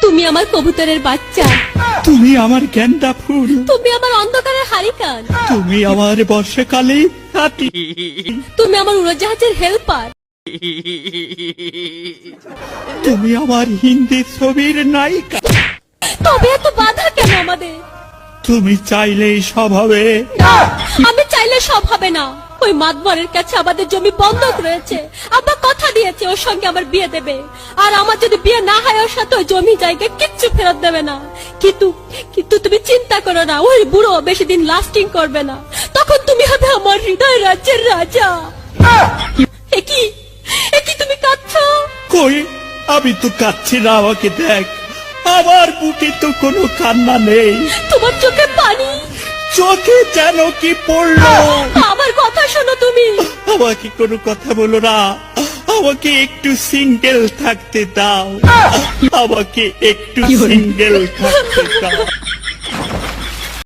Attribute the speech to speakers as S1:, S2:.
S1: তুমি আমার কবুতরের বাচ্চা,
S2: তুমি আমার গেন্দা ফুল,
S1: তুমি আমার অন্ধকারের হারিকান,
S2: তুমি আমার বর্ষাকালে হাতি,
S1: তুমি আমার উড়োজাহাজের হেল্পার,
S2: তুমি আমার হিন্দি ছবির নায়িকা।
S1: তবে এত বাধা কেন আমাদের?
S2: তুমি চাইলেই সব হবে।
S1: না, আমি চাইলে সব হবে না। ওই মাতবরের কাছে আমাদের জমি বন্ধক রয়েছে। আব্বা কথা দিয়েছে ওর সঙ্গে আমার বিয়ে দেবে, আর আমার যদি বিয়ে না হয় ওর সাথে ওই জমি জায়গা কিচ্ছু ফেরত দেবে না। কিন্তু কিন্তু তুমি চিন্তা করো না, ওই বুড়ো বেশি দিন লাস্টিং করবে না। তখন তুমি হবে আমার হৃদয় রাজ্যের রাজা। একই একই তুমি কাঁদছো?
S2: কই, আমি তো কাচ্ছি না, আমাকে দেখ, আমার বুকে তো কোনো কান্না নেই।
S1: তোমার চোখে পানি,
S2: চোখে যেন কি পড়লো।
S1: আমার কথা শোনো তুমি।
S2: আমাকে কোনো কথা বলো না, আমাকে একটু সিঙ্গেল থাকতে দাও, আমাকে একটু সিঙ্গেল থাকতে দাও।